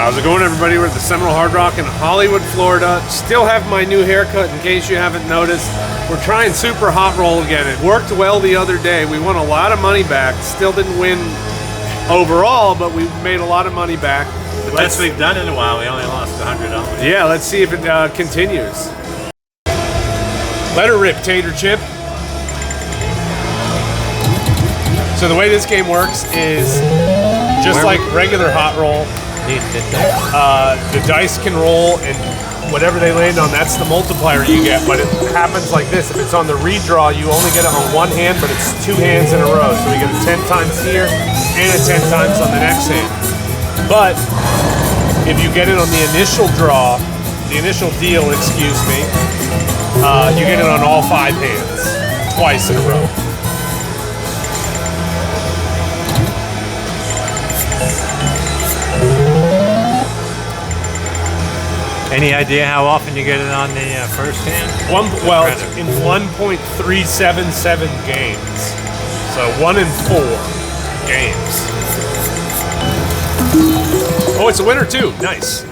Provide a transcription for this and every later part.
How's it going, everybody? We're at the Seminole Hard Rock in Hollywood, Florida. Still have my new haircut in case you haven't noticed. We're trying Super Hot Roll again. It worked well the other day. We won a lot of money back. Still didn't win overall, but we made a lot of money back. The best we've done in a while. We only lost $100. Yeah, let's see if it continues. Let her rip, Tater Chip. So the way this game works is just like regular Hot Roll. The dice can roll, and whatever they land on, that's the multiplier you get. But it happens like this. If it's on the redraw, you only get it on one hand, but it's two hands in a row. So we get it 10 times here and a 10 times on the next hand. But if you get it on the initial draw, the initial deal, excuse me, you get it on all 5 hands, twice in a row. Any idea how often you get it on the first hand? It's in 1.377 games. So 1 in 4 games. Oh, it's a winner too. Nice.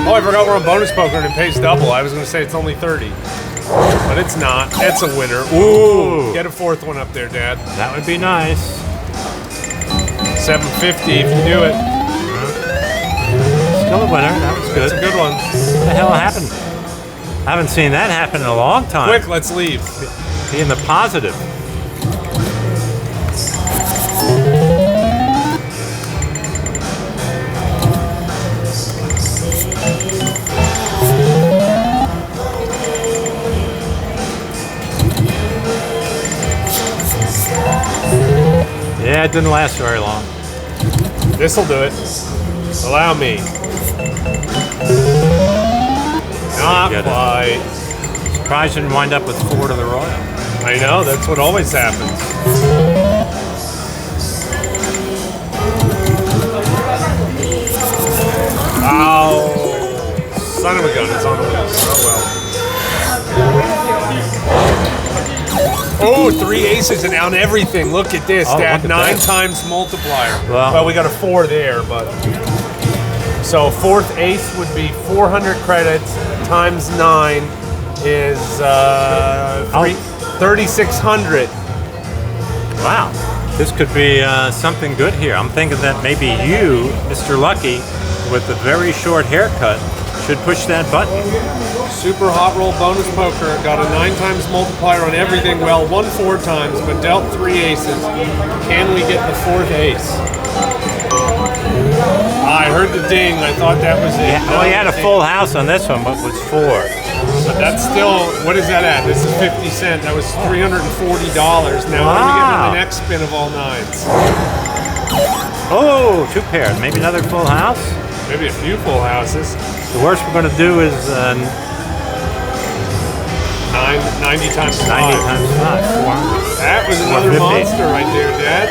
Oh, I forgot we're on bonus poker and it pays double. I was going to say it's only 30. But it's not. It's a winner. Ooh. Get a 4th one up there, Dad. That would be nice. 750 if you do it. Still a winner. That was good. That's a good one. What the hell happened? I haven't seen that happen in a long time. Quick, let's leave. Be in the positive. Yeah, it didn't last very long. This'll do it. Allow me. Not quite. Surprised you didn't wind up with 4 to the Royal. I know, that's what always happens. Oh, son of a gun, it's on the wheels. Oh well. Oh, 3 aces and on everything. Look at this, Dad. 9 times multiplier. Well, we got a 4 there, but. So 4th ace would be 400 credits times 9 is 3,600. Wow, this could be something good here. I'm thinking that maybe you, Mr. Lucky, with the very short haircut, should push that button. Super Hot Roll bonus poker. Got a 9 times multiplier on everything. Well, won 4 times, but dealt 3 aces. Can we get the 4th ace? I heard the ding. I thought that was it. Yeah, well, he had a full house on this one, but was 4. But that's still, what is that at? This is 50 cents. That was $340. Now, what do we get on the next spin of all 9s? Oh, 2 pairs. Maybe another full house? Maybe a few full houses. The worst we're going to do is 90 times 5. 90 times 5. 400. That was another monster right there, Dad.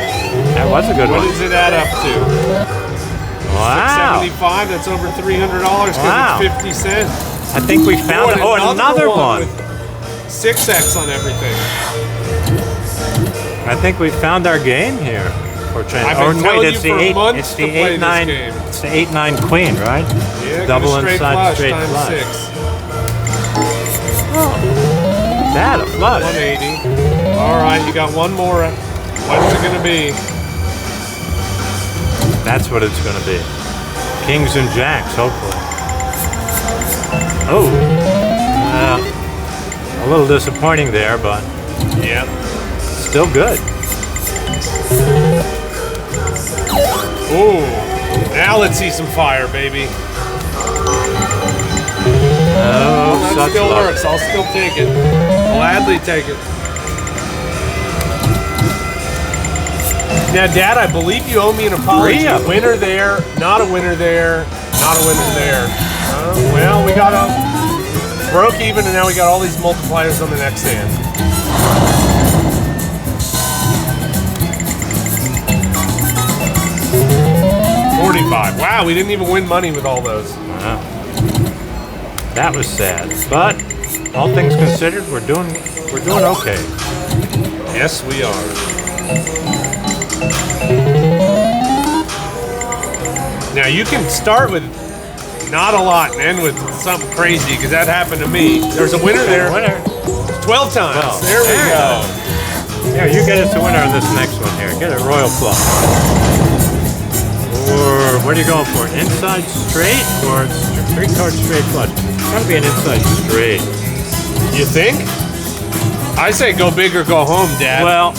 That was a good one. What does it add up to? Wow. 675, that's over $300 because it's 50 cents. I think we found another one. With 6x on everything. I think we found our game here. I've been telling you for months to play this game. It's the 8-9 queen, right? Yeah, double straight inside flush straight times flush. 6. That a flush. 180. All right, you got one more. What's it going to be? That's what it's going to be. Kings and jacks, hopefully. Oh. A little disappointing there, but yeah, still good. Ooh. Now let's see some fire, baby. Oh, that still works. I'll still take it. Gladly take it. Now, Dad, I believe you owe me an apology. A winner there, not a winner there, not a winner there. Well, we got broke even, and now we got all these multipliers on the next hand. $45. Wow, we didn't even win money with all those. That was sad, but all things considered, we're doing okay. Yes, we are. Now you can start with not a lot and end with something crazy because that happened to me. There's a winner there. Winner. 12 times. Well, there we go. Here, you get us a winner on this next one here. Get a royal flush. Or what are you going for? Inside straight or 3-card straight flush? It's gotta be an inside straight. You think? I say go big or go home, Dad. Well,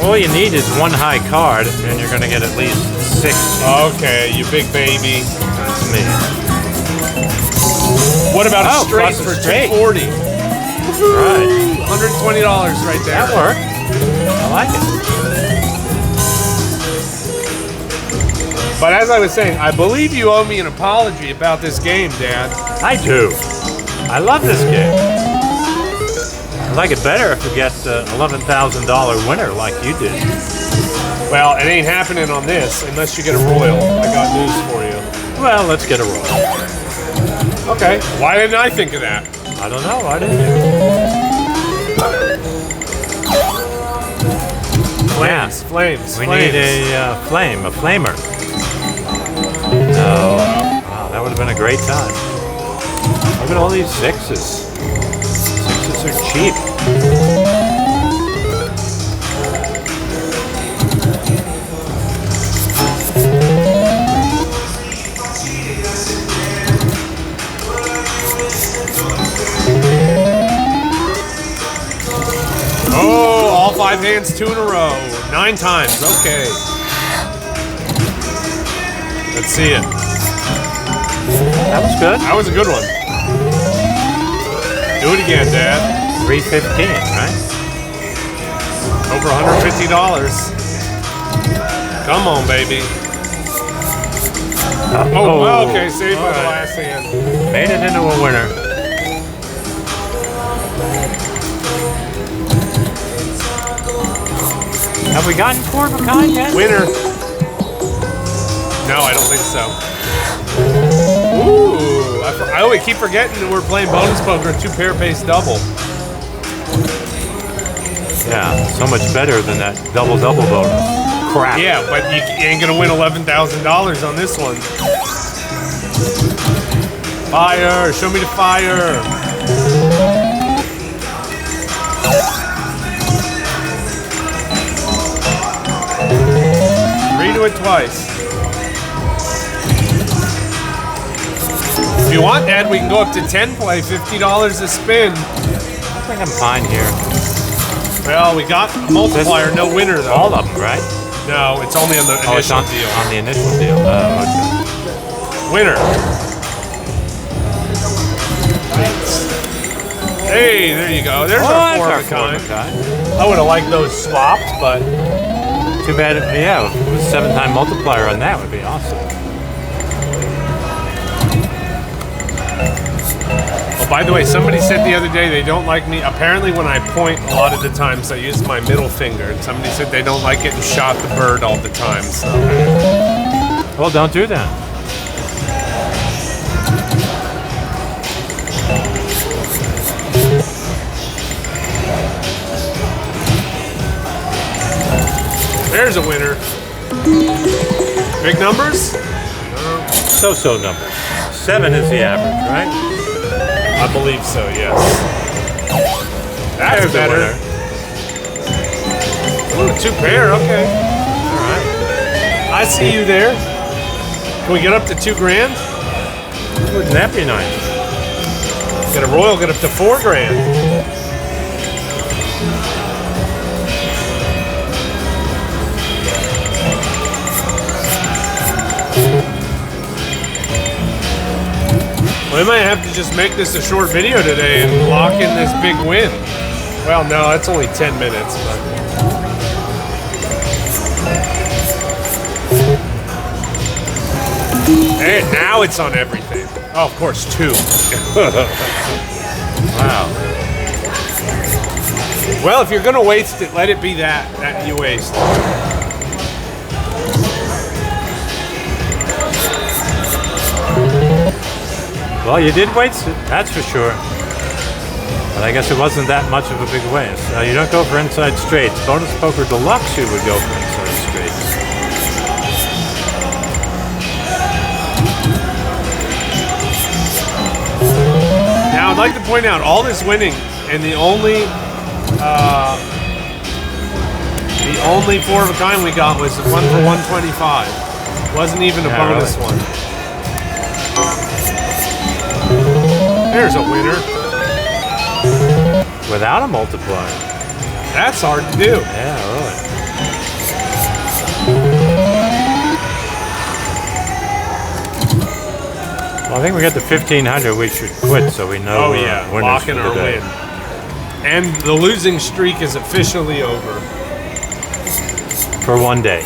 all you need is one high card, and you're gonna get at least 6. Okay, you big baby. That's me. What about a straight plus a for straight. 240? Right. $120 right there. That worked. I like it. But as I was saying, I believe you owe me an apology about this game, Dad. I do. I love this game. I like it better if we get an $11,000 winner like you did. Well, it ain't happening on this unless you get a royal. I got news for you. Well, let's get a royal. Okay. Why didn't I think of that? I don't know. Why didn't you? Flames. We need a flame, a flamer. No. Wow, that would have been a great time. Look at all these 6s. 6s are cheap. Oh, all 5 hands, 2 in a row. 9 times. Okay. Let's see it. That was good. That was a good one. Do it again, Dad. 315, right? Over $150. Come on, baby. Oh, okay. Saved by the last hand. Made it into a winner. Have we gotten 4 of a kind yet? Winner. No, I don't think so. Ooh, I always keep forgetting that we're playing bonus poker, 2-pair pace double. Yeah, so much better than that double-double bonus. Crap. Yeah, but you ain't gonna win $11,000 on this one. Fire! Show me the fire! Redo it twice. If you want, Dad, we can go up to 10 play, $50 a spin. I think I'm fine here. Well, we got a multiplier, no winner though. All of them, right? No, it's only on the Oh, it's initial on, deal. on the initial deal. Oh, okay. Winner. Hey, there you go. There's our 4 of a kind. I would have liked those swapped, but too bad. Yeah, with a 7-time multiplier on that would be awesome. oh, by the way, somebody said the other day they don't like me. Apparently, when I point, a lot of the times I use my middle finger, and somebody said they don't like getting shot the bird all the time. So. Well, don't do that. There's a winner. Big numbers? So-so numbers. 7 is the average, right? I believe so, yes. That's There's a better. winner. Ooh, 2-pair, okay. All right. I see you there. Can we get up to $2,000? Wouldn't that be nice? Get a royal, get up to $4,000. We might have to just make this a short video today and lock in this big win. Well, no, it's only 10 minutes, but. Hey, now it's on everything. Oh, of course, 2. Wow. Well, if you're gonna waste it, let it be that you waste. Well, you did waste it, that's for sure. But I guess it wasn't that much of a big waste. You don't go for inside straights. Bonus Poker Deluxe, you would go for inside straights. like to point out all this winning, and the only 4 of a kind we got was the one for 125. Wasn't even a bonus one. There's a winner. Without a multiplier. That's hard to do. Yeah, really. Well, I think we got to 1,500. We should quit so we know. Oh yeah, winners locking for our the day. win. And the losing streak is officially over. For one day.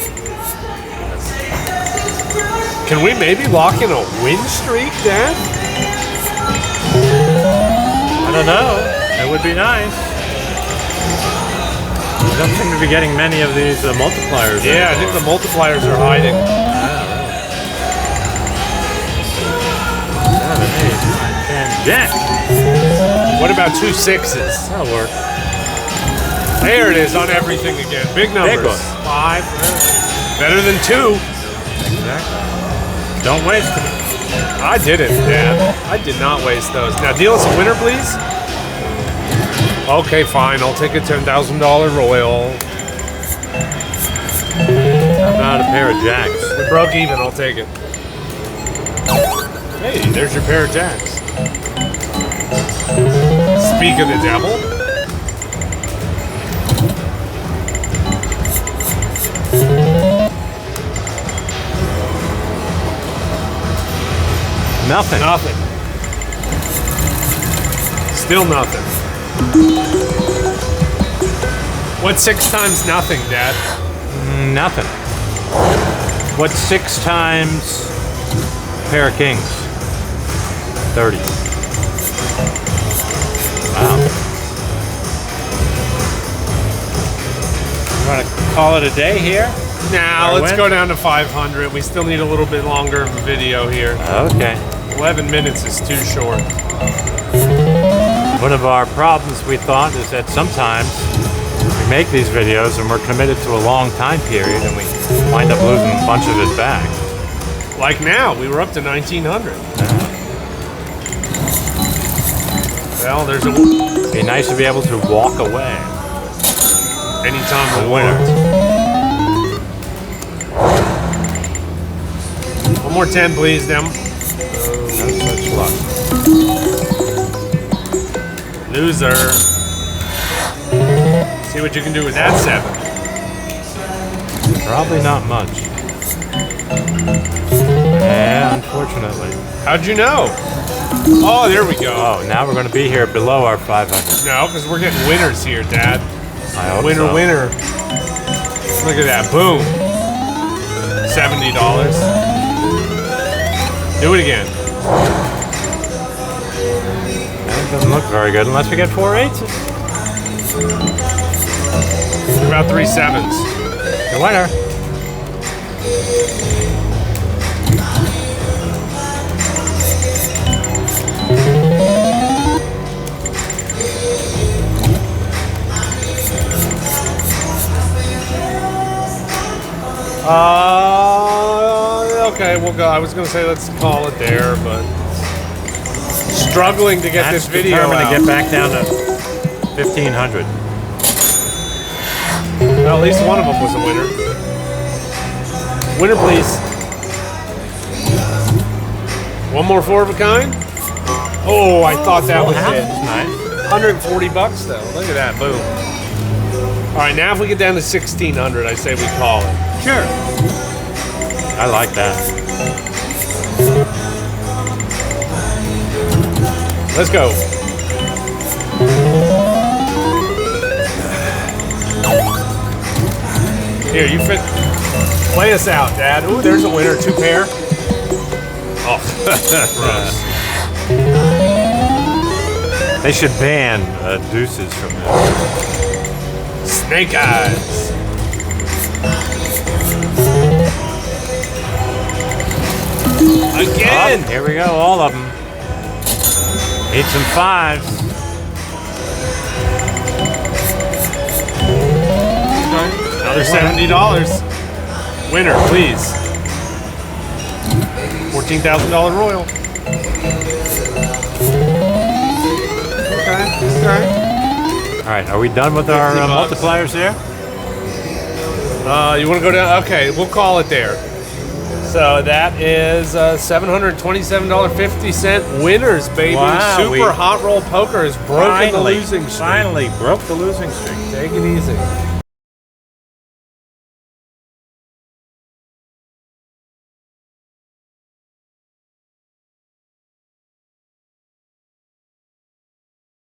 Can we maybe lock in a win streak, Dad? I don't know. It would be nice. We don't seem to be getting many of these multipliers. Yeah, I think the multipliers are hiding. 7, 8, 9, 10, Jack. What about 2 6s? That'll work. There it is on everything again. Big numbers. Big one. 5. Better than 2. Exactly. Don't waste them. I didn't, Dad. I did not waste those. Now deal us a winner, please. Okay, fine. I'll take a $10,000 royal. How about a pair of jacks? We broke even. I'll take it. Hey, there's your pair of jacks. Speak of the devil. Nothing. Nothing. Still nothing. What's 6 times nothing, Dad? Nothing. What's 6 times a pair of kings? 30. Wow. You want to call it a day here? Now, Or let's when? go down to 500. We still need a little bit longer of a video here. Okay. 11 minutes is too short. One of our problems, we thought, is that sometimes we make these videos and we're committed to a long time period and we wind up losing a bunch of it back. Like now, we were up to 1900. Well, there's a It'd be nice to be able to walk away. anytime we A winner. want. One more 10, please, Dem. No such luck. Loser. See what you can do with that 7. Probably not much. Yeah, unfortunately. How'd you know? Oh, there we go. Oh, now we're going to be here below our 500. No, because we're getting winners here, Dad. I hope Winner, so. winner. Look at that. Boom. $70. Do it again. That doesn't look very good unless we get 4 8s. About 3 7s. The winner. Okay, we'll go. I was going to say let's call it there, but struggling to get That's this video determined out. to get back down to 1,500. Well, at least one of them was a winner. Winner, please. One more 4 of a kind. Oh, I thought that was That it. was nice. $140 though. Look at that. Boom. All right, now if we get down to 1,600, I say we call it. Sure. I like that. Let's go. Here, you fit. Play us out, Dad. Ooh, there's a winner. 2 pair. Oh, gross. They should ban deuces from this. Snake eyes. Again. Oh, here we go, all of them. 8s and 5s. Another $70. Winner, please. $14,000 royal. Okay. All right, are we done with our 50 bucks. multipliers there? You want to go down? Okay, we'll call it there. So that is $727.50 winners, baby. Wow, Super Hot Roll Poker has broken the losing streak. Finally broke the losing streak. Take it easy.